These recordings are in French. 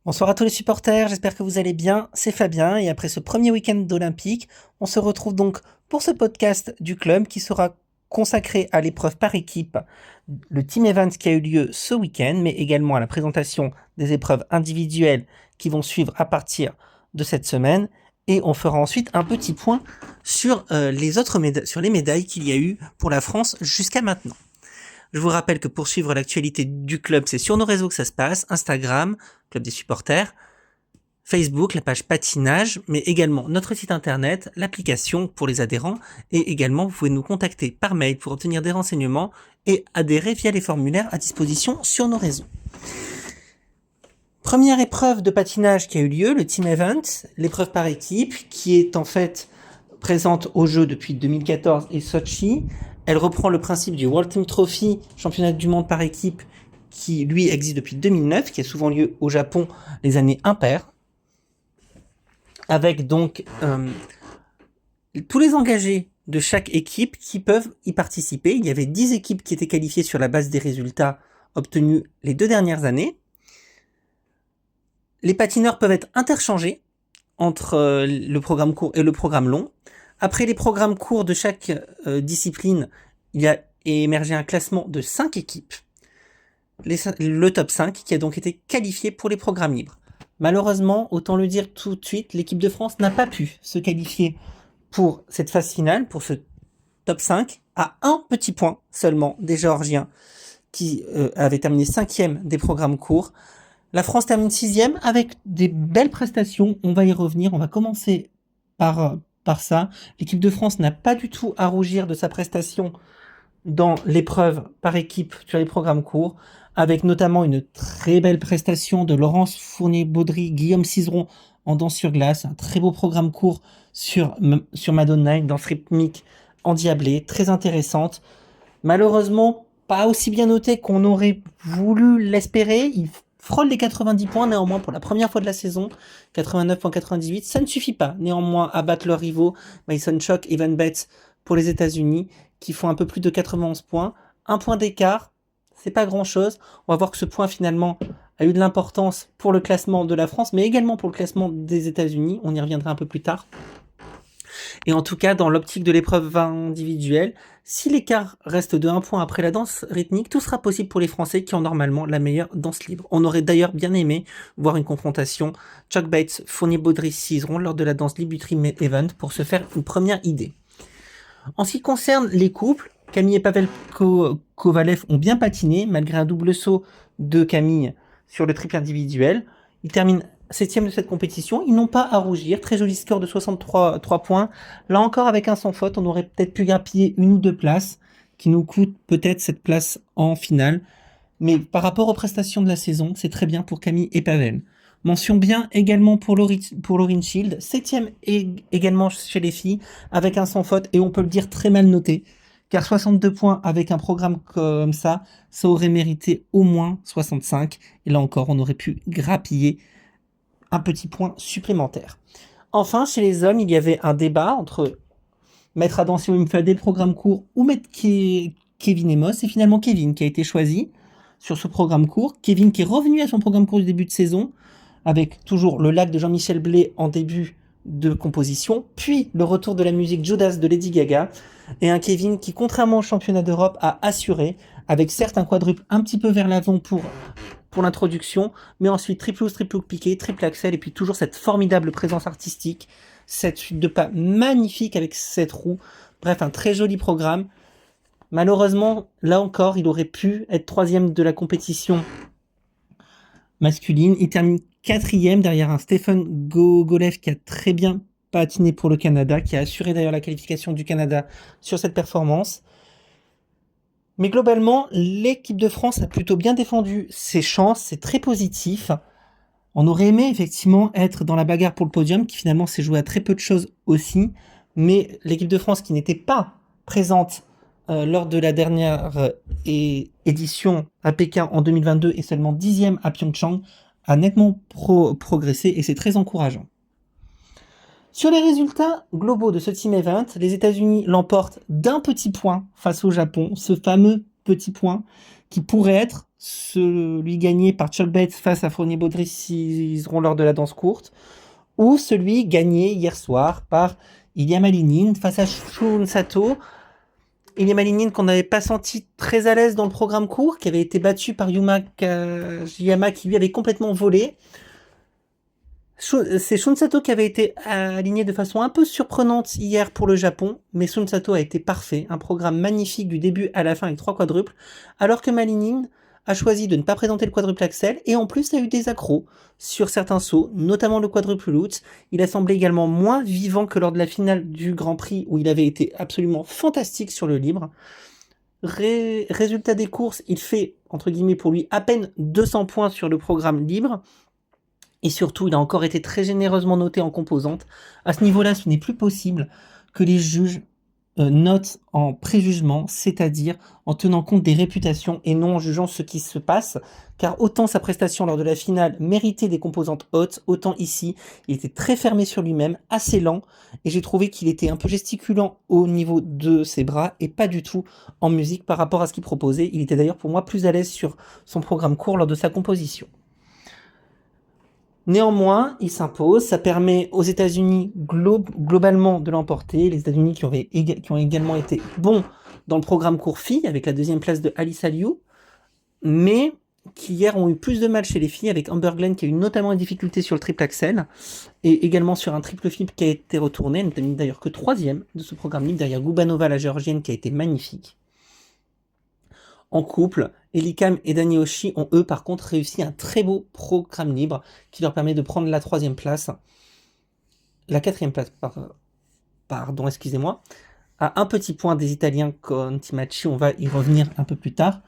Bonsoir à tous les supporters, j'espère que vous allez bien, c'est Fabien et après ce premier week-end d'Olympique, on se retrouve donc pour ce podcast du club qui sera consacré à l'épreuve par équipe, le team event qui a eu lieu ce week-end, mais également à la présentation des épreuves individuelles qui vont suivre à partir de cette semaine et on fera ensuite un petit point sur sur les médailles qu'il y a eu pour la France jusqu'à maintenant. Je vous rappelle que pour suivre l'actualité du club, c'est sur nos réseaux que ça se passe, Instagram, Club des supporters, Facebook, la page patinage, mais également notre site internet, l'application pour les adhérents, et également vous pouvez nous contacter par mail pour obtenir des renseignements et adhérer via les formulaires à disposition sur nos réseaux. Première épreuve de patinage qui a eu lieu, le team event, l'épreuve par équipe, qui est en fait présente au jeu depuis 2014 et Sochi. Elle reprend le principe du World Team Trophy, championnat du monde par équipe, qui lui existe depuis 2009, qui a souvent lieu au Japon les années impaires, avec donc tous les engagés de chaque équipe qui peuvent y participer. Il y avait 10 équipes qui étaient qualifiées sur la base des résultats obtenus les 2 dernières années. Les patineurs peuvent être interchangés entre le programme court et le programme long. Après les programmes courts de chaque discipline, il a émergé un classement de 5 équipes. Le top 5 qui a donc été qualifié pour les programmes libres. Malheureusement, autant le dire tout de suite, l'équipe de France n'a pas pu se qualifier pour cette phase finale, pour ce top 5, à un petit point seulement des Géorgiens qui avaient terminé 5e des programmes courts. La France termine 6e avec des belles prestations, on va y revenir, on va commencer par ça. L'équipe de France n'a pas du tout à rougir de sa prestation dans l'épreuve par équipe sur les programmes courts, avec notamment une très belle prestation de Laurence Fournier-Baudry, Guillaume Cizeron en danse sur glace, un très beau programme court sur Madonna, une danse rythmique endiablée, très intéressante. Malheureusement, pas aussi bien noté qu'on aurait voulu l'espérer. Il frôle les 90 points néanmoins pour la première fois de la saison, 89,98. Ça ne suffit pas néanmoins à battre leurs rivaux, Mason Chock et Van Betts pour les États-Unis, qui font un peu plus de 91 points. Un point d'écart, c'est pas grand-chose. On va voir que ce point finalement a eu de l'importance pour le classement de la France, mais également pour le classement des États-Unis. On y reviendra un peu plus tard. Et en tout cas, dans l'optique de l'épreuve individuelle, si l'écart reste de 1 point après la danse rythmique, tout sera possible pour les Français qui ont normalement la meilleure danse libre. On aurait d'ailleurs bien aimé voir une confrontation Chuck Bates, Fournier-Baudry, Cizeron lors de la danse libre du Dream Event pour se faire une première idée. En ce qui concerne les couples, Camille et Pavel Kovalev ont bien patiné malgré un double saut de Camille sur le triple individuel. Ils terminent 7e de cette compétition, ils n'ont pas à rougir, très joli score de 63 points. Là encore, avec un sans faute, on aurait peut-être pu grappiller 1 ou 2 places, qui nous coûtent peut-être cette place en finale. Mais par rapport aux prestations de la saison, c'est très bien pour Camille et Pavel. Mention bien également pour Lauryn Shield, 7e également chez les filles, avec un sans faute, et on peut le dire très mal noté, car 62 points avec un programme comme ça aurait mérité au moins 65, et là encore, on aurait pu grappiller un petit point supplémentaire. Enfin, chez les hommes, il y avait un débat entre mettre à danser Wim Fadé le programme court ou mettre Kevin Emos. C'est finalement Kevin qui a été choisi sur ce programme court. Kevin qui est revenu à son programme court du début de saison avec toujours le lac de Jean-Michel Blé en début de composition, puis le retour de la musique Judas de Lady Gaga, et un Kevin qui, contrairement au championnat d'Europe, a assuré, avec certes un quadruple un petit peu vers l'avant pour l'introduction, mais ensuite triple house, triple hook piqué, triple axel, et puis toujours cette formidable présence artistique, cette suite de pas magnifique avec cette roue, bref, un très joli programme. Malheureusement, là encore, il aurait pu être 3e de la compétition masculine. Il termine 4e derrière un Stephen Gogolev qui a très bien patiné pour le Canada, qui a assuré d'ailleurs la qualification du Canada sur cette performance. Mais globalement, l'équipe de France a plutôt bien défendu ses chances, c'est très positif. On aurait aimé effectivement être dans la bagarre pour le podium, qui finalement s'est joué à très peu de choses aussi, mais l'équipe de France qui n'était pas présente lors de la dernière édition à Pékin en 2022 et seulement 10e à Pyeongchang, a nettement progressé et c'est très encourageant. Sur les résultats globaux de ce team event, les États-Unis l'emportent d'un petit point face au Japon, ce fameux petit point qui pourrait être celui gagné par Chuck Bates face à Fournier Baudry s'ils seront lors de la danse courte, ou celui gagné hier soir par Ilya Malinin face à Shun Sato. Ilya Malinin qu'on n'avait pas senti très à l'aise dans le programme court, qui avait été battu par Yuma Kajiyama qui lui avait complètement volé. C'est Shun Sato qui avait été aligné de façon un peu surprenante hier pour le Japon, mais Shun Sato a été parfait, un programme magnifique du début à la fin avec 3 quadruples, alors que Malinin a choisi de ne pas présenter le quadruple axel et en plus a eu des accros sur certains sauts, notamment le quadruple lutz. Il a semblé également moins vivant que lors de la finale du Grand Prix où il avait été absolument fantastique sur le libre. Résultat des courses, il fait, entre guillemets pour lui, à peine 200 points sur le programme libre. Et surtout, il a encore été très généreusement noté en composante. À ce niveau-là, ce n'est plus possible que les juges notent en préjugement, c'est-à-dire en tenant compte des réputations et non en jugeant ce qui se passe, car autant sa prestation lors de la finale méritait des composantes hautes, autant ici, il était très fermé sur lui-même, assez lent, et j'ai trouvé qu'il était un peu gesticulant au niveau de ses bras, et pas du tout en musique par rapport à ce qu'il proposait. Il était d'ailleurs pour moi plus à l'aise sur son programme court lors de sa composition. Néanmoins, il s'impose, ça permet aux États-Unis globalement de l'emporter, les États-Unis qui ont également été bons dans le programme court filles, avec la 2e place de Alice Aliou, mais qui hier ont eu plus de mal chez les filles, avec Amber Glenn qui a eu notamment une difficulté sur le triple axel, et également sur un triple flip qui a été retourné, elle n'est d'ailleurs que 3e de ce programme libre, derrière Gubanova, la géorgienne, qui a été magnifique. En couple, Elikam et Dani Oshii ont eux par contre réussi un très beau programme libre qui leur permet de prendre la 3e place, la 4e place, pardon, excusez-moi, à un petit point des Italiens Contimacci, on va y revenir un peu plus tard.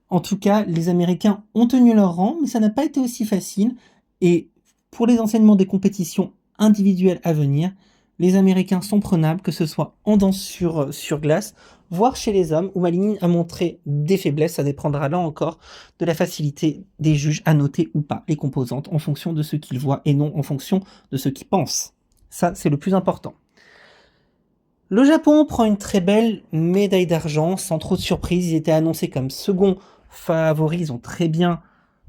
En tout cas, les Américains ont tenu leur rang, mais ça n'a pas été aussi facile, et pour les enseignements des compétitions individuelles à venir, les Américains sont prenables, que ce soit en danse sur glace, voire chez les hommes, où Malinin a montré des faiblesses. Ça dépendra là encore de la facilité des juges à noter ou pas les composantes en fonction de ce qu'ils voient et non en fonction de ce qu'ils pensent. Ça, c'est le plus important. Le Japon prend une très belle médaille d'argent, sans trop de surprise. Ils étaient annoncés comme second favoris, ils ont très bien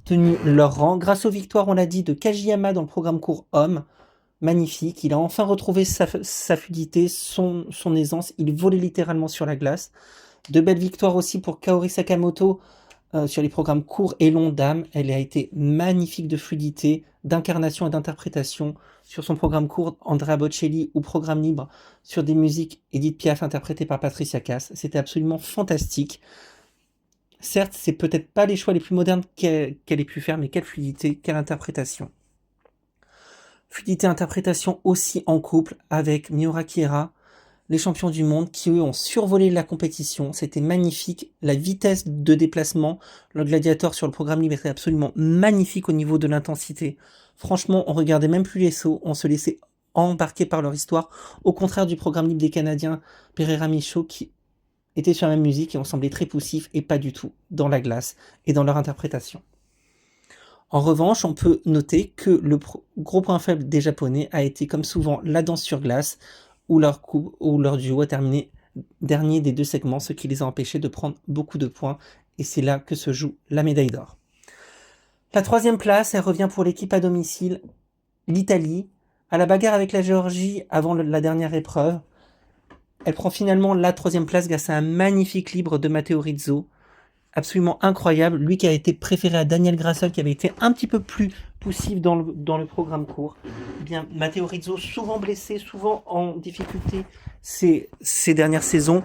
tenu leur rang. Grâce aux victoires, on l'a dit, de Kajiyama dans le programme court homme, magnifique, il a enfin retrouvé sa fluidité, son aisance, il volait littéralement sur la glace. De belles victoires aussi pour Kaori Sakamoto sur les programmes courts et longs dames. Elle a été magnifique de fluidité, d'incarnation et d'interprétation sur son programme court Andrea Bocelli ou programme libre sur des musiques Edith Piaf interprétées par Patricia Cass. C'était absolument fantastique. Certes, c'est peut-être pas les choix les plus modernes qu'elle ait pu faire, mais quelle fluidité, quelle interprétation. Fluidité interprétation aussi en couple avec Miura Kiera, les champions du monde qui eux ont survolé la compétition. C'était magnifique, la vitesse de déplacement, le gladiator sur le programme libre était absolument magnifique au niveau de l'intensité. Franchement, on regardait même plus les sauts, on se laissait embarquer par leur histoire, au contraire du programme libre des Canadiens Pereira Michaud qui était sur la même musique et on semblait très poussif et pas du tout dans la glace et dans leur interprétation. En revanche, on peut noter que le gros point faible des Japonais a été, comme souvent, la danse sur glace, où leur duo a terminé dernier des 2 segments, ce qui les a empêchés de prendre beaucoup de points, et c'est là que se joue la médaille d'or. La 3e place, elle revient pour l'équipe à domicile, l'Italie, à la bagarre avec la Géorgie avant la dernière épreuve. Elle prend finalement la 3e place grâce à un magnifique libre de Matteo Rizzo, absolument incroyable, lui qui a été préféré à Daniel Grassel, qui avait été un petit peu plus poussif dans le programme court. Eh bien, Matteo Rizzo, souvent blessé, souvent en difficulté ces dernières saisons,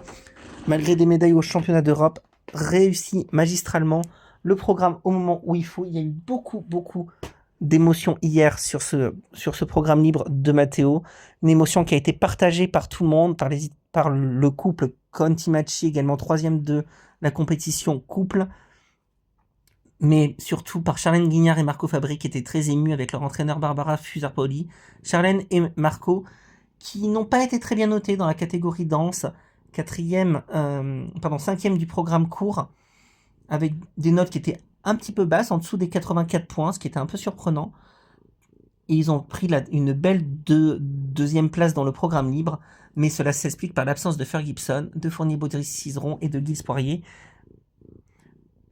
malgré des médailles aux championnats d'Europe, réussit magistralement le programme au moment où il faut. Il y a eu beaucoup d'émotions hier sur ce programme libre de Matteo, une émotion qui a été partagée par tout le monde, par le couple Contimacci, également 3e de la compétition couple, mais surtout par Charlène Guignard et Marco Fabri qui étaient très émus avec leur entraîneur Barbara Fusarpoli. Charlène et Marco qui n'ont pas été très bien notés dans la catégorie danse, 5e du programme court, avec des notes qui étaient un petit peu basses, en dessous des 84 points, ce qui était un peu surprenant. Et ils ont pris une belle 2e place dans le programme libre, mais cela s'explique par l'absence de Fer Gibson, de Fournier Baudry Cizeron et de Gilles Poirier.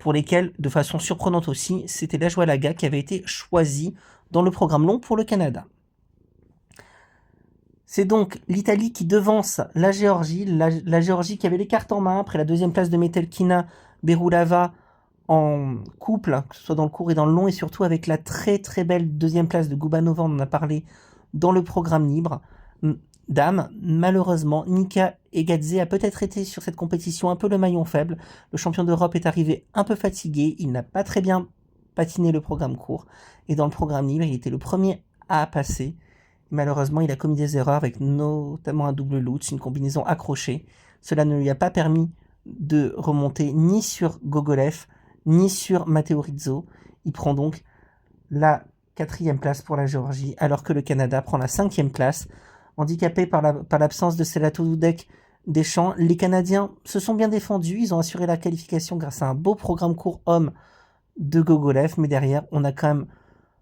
pour lesquels, de façon surprenante aussi, c'était Lajualaga qui avait été choisi dans le programme long pour le Canada. C'est donc l'Italie qui devance la Géorgie, la Géorgie qui avait les cartes en main après la deuxième place de Metelkina Berulava en couple, que ce soit dans le court et dans le long, et surtout avec la très très belle deuxième place de Gubanova, on en a parlé dans le programme libre. Dame, malheureusement, Nika Egadze a peut-être été sur cette compétition un peu le maillon faible. Le champion d'Europe est arrivé un peu fatigué, il n'a pas très bien patiné le programme court, et dans le programme libre, il était le premier à passer. Malheureusement, il a commis des erreurs avec notamment un double Lutz, une combinaison accrochée. Cela ne lui a pas permis de remonter ni sur Gogolev, ni sur Matteo Rizzo. Il prend donc la 4e place pour la Géorgie, alors que le Canada prend la 5e place. Handicapé par l'absence de Selato Dudek Deschamps, les Canadiens se sont bien défendus. Ils ont assuré la qualification grâce à un beau programme court homme de Gogolev, mais derrière, on a quand même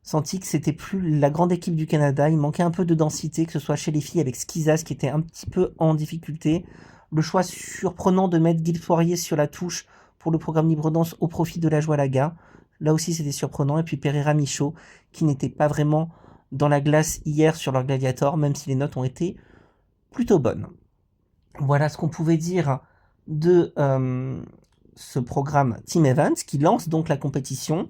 senti que c'était plus la grande équipe du Canada. Il manquait un peu de densité, que ce soit chez les filles avec Skizas qui était un petit peu en difficulté. Le choix surprenant de mettre Guy Poirier sur la touche pour le programme libre danse au profit de Lajualaga. Là aussi, c'était surprenant. Et puis Pereira Michaud, qui n'était pas vraiment dans la glace hier sur leur gladiator, même si les notes ont été plutôt bonnes. Voilà ce qu'on pouvait dire de ce programme Team Events qui lance donc la compétition.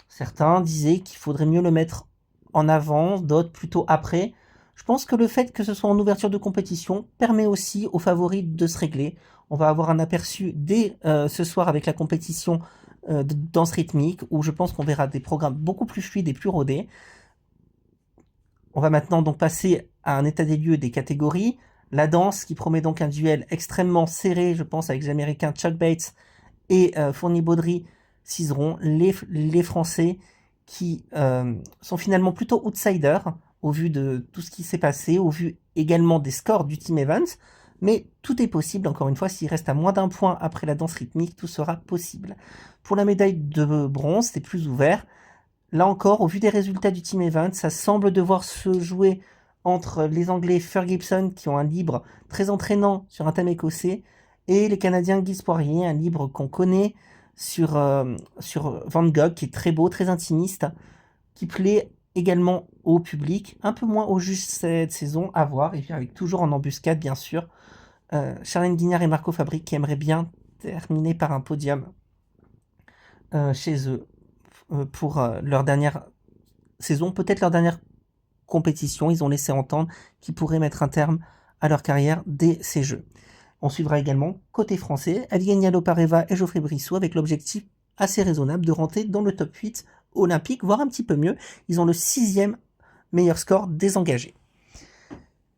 Certains disaient qu'il faudrait mieux le mettre en avant, d'autres plutôt après. Je pense que le fait que ce soit en ouverture de compétition permet aussi aux favoris de se régler. On va avoir un aperçu dès ce soir avec la compétition de danse rythmique, où je pense qu'on verra des programmes beaucoup plus fluides et plus rodés. On va maintenant donc passer à un état des lieux des catégories. La danse qui promet donc un duel extrêmement serré, je pense, avec les Américains Chuck Bates et Fournier Baudry ciseront les Français qui sont finalement plutôt outsiders au vu de tout ce qui s'est passé, au vu également des scores du Team Events. Mais tout est possible, encore une fois, s'il reste à moins d'un point après la danse rythmique, tout sera possible. Pour la médaille de bronze, c'est plus ouvert. Là encore, au vu des résultats du Team Event, ça semble devoir se jouer entre les Anglais Fer Gibson, qui ont un libre très entraînant sur un thème écossais, et les Canadiens Guy Poirier, un libre qu'on connaît sur Van Gogh, qui est très beau, très intimiste, qui plaît également au public, un peu moins aux juges cette saison, à voir, et puis avec toujours en embuscade, bien sûr, Charlène Guignard et Marco Fabrique, qui aimeraient bien terminer par un podium chez eux pour leur dernière saison, peut-être leur dernière compétition. Ils ont laissé entendre qu'ils pourraient mettre un terme à leur carrière dès ces Jeux. On suivra également, côté français, Evgenia Lopareva et Geoffrey Brissot avec l'objectif assez raisonnable de rentrer dans le top 8 olympique, voire un petit peu mieux. Ils ont le 6e meilleur score désengagé.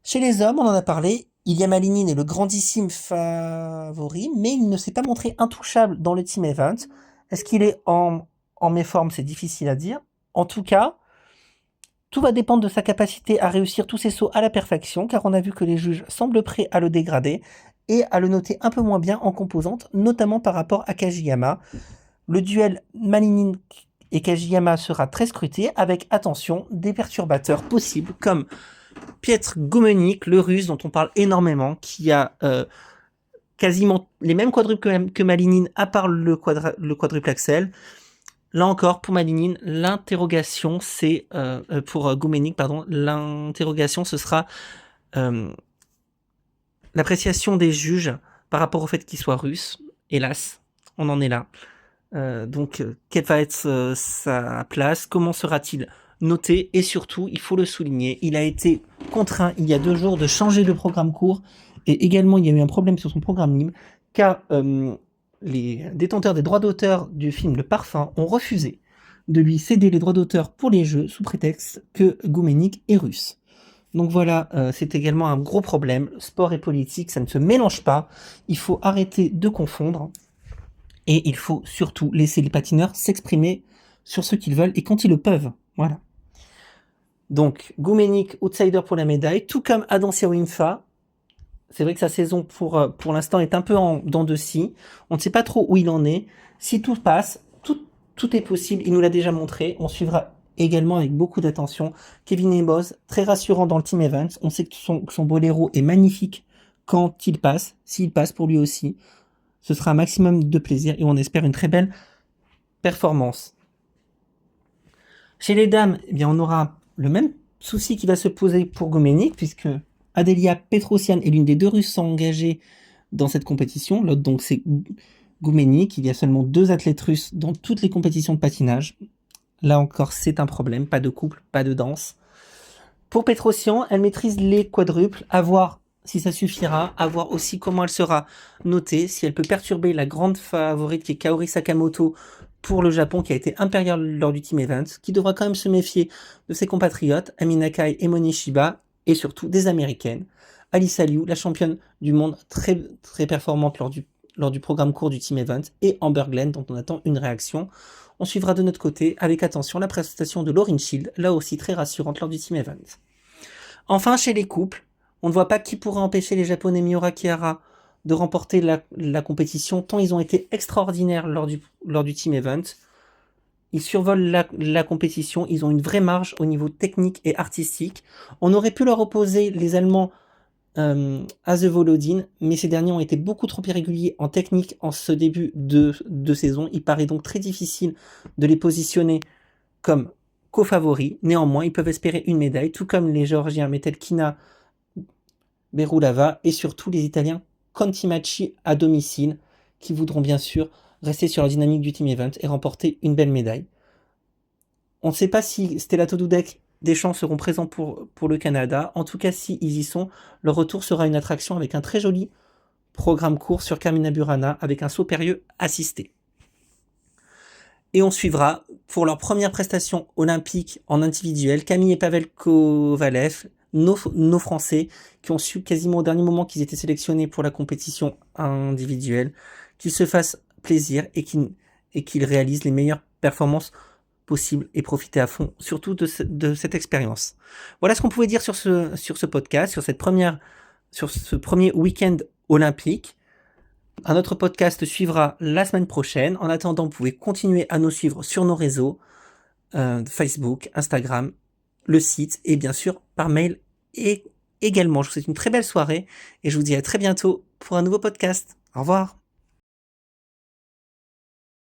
Chez les hommes, on en a parlé, Ilya Malinin est le grandissime favori, mais il ne s'est pas montré intouchable dans le Team Event. Est-ce qu'il est en méforme? C'est difficile à dire. En tout cas, tout va dépendre de sa capacité à réussir tous ses sauts à la perfection, car on a vu que les juges semblent prêts à le dégrader et à le noter un peu moins bien en composante, notamment par rapport à Kajiyama. Le duel Malinin et Kajiyama sera très scruté, avec, attention, des perturbateurs possibles, comme Piotr Gomenik, le russe, dont on parle énormément, qui a quasiment les mêmes quadruples que Malinin, à part le quadruple axel. Là encore, pour Malinin, l'interrogation, c'est pour Gomenik, pardon, l'interrogation, ce sera l'appréciation des juges par rapport au fait qu'il soit russe. Hélas, on en est là. Donc, quelle va être sa place? Comment sera-t-il noté? Et surtout, il faut le souligner, il a été contraint il y a 2 jours de changer le programme court. Et également, il y a eu un problème sur son programme libre, car les détenteurs des droits d'auteur du film Le Parfum ont refusé de lui céder les droits d'auteur pour les jeux sous prétexte que Gomenik est russe. Donc voilà, c'est également un gros problème. Sport et politique, ça ne se mélange pas. Il faut arrêter de confondre. Et il faut surtout laisser les patineurs s'exprimer sur ce qu'ils veulent et quand ils le peuvent. Voilà. Donc, Gomenik, outsider pour la médaille, tout comme Adam Siawimfa. C'est vrai que sa saison, pour l'instant, est un peu en dents de scie. On ne sait pas trop où il en est. Si tout passe, tout est possible. Il nous l'a déjà montré. On suivra également avec beaucoup d'attention Kevin Eboz, très rassurant dans le Team Events. On sait que son boléro est magnifique quand il passe. S'il passe pour lui aussi, ce sera un maximum de plaisir et on espère une très belle performance. Chez les dames, eh bien, on aura le même souci qui va se poser pour Goumenik, puisque Adelia Petrosyan est l'une des 2 Russes engagées dans cette compétition. L'autre, donc, c'est Goumenik. Il y a seulement 2 athlètes russes dans toutes les compétitions de patinage. Là encore, c'est un problème. Pas de couple, pas de danse. Pour Petrosyan, elle maîtrise les quadruples. À voir si ça suffira. À voir aussi comment elle sera notée. Si elle peut perturber la grande favorite qui est Kaori Sakamoto pour le Japon, qui a été impériale lors du Team Event, qui devra quand même se méfier de ses compatriotes, Ami Nakai et Moni Shiba, et surtout des Américaines. Alyssa Liu, la championne du monde très, très performante lors du programme court du Team Event, et Amber Glenn, dont on attend une réaction. On suivra de notre côté, avec attention, la prestation de Lauryn Shield, là aussi très rassurante lors du Team Event. Enfin, chez les couples, on ne voit pas qui pourrait empêcher les Japonais Miura Kihara de remporter la compétition, tant ils ont été extraordinaires lors du Team Event. Ils survolent la compétition, ils ont une vraie marge au niveau technique et artistique. On aurait pu leur opposer les Allemands Ase Volodin, mais ces derniers ont été beaucoup trop irréguliers en technique en ce début de saison. Il paraît donc très difficile de les positionner comme co-favoris. Néanmoins, ils peuvent espérer une médaille, tout comme les Géorgiens Metelkina Berulava et surtout les Italiens Contimachi à domicile, qui voudront bien sûr rester sur la dynamique du Team Event et remporter une belle médaille. On ne sait pas si Stellato Dudek Deschamps seront présents pour le Canada. En tout cas, si ils y sont, leur retour sera une attraction avec un très joli programme court sur Carmina Burana avec un saut périlleux assisté. Et on suivra pour leur première prestation olympique en individuel Camille et Pavel Kovalev, nos Français, qui ont su quasiment au dernier moment qu'ils étaient sélectionnés pour la compétition individuelle, qu'ils se fassent plaisir et qu'ils réalisent les meilleures performances possibles et profiter à fond, surtout de cette expérience. Voilà ce qu'on pouvait dire sur ce podcast, sur ce premier week-end olympique. Un autre podcast suivra la semaine prochaine. En attendant, vous pouvez continuer à nous suivre sur nos réseaux, Facebook, Instagram, le site et bien sûr par mail et également. Je vous souhaite une très belle soirée et je vous dis à très bientôt pour un nouveau podcast. Au revoir.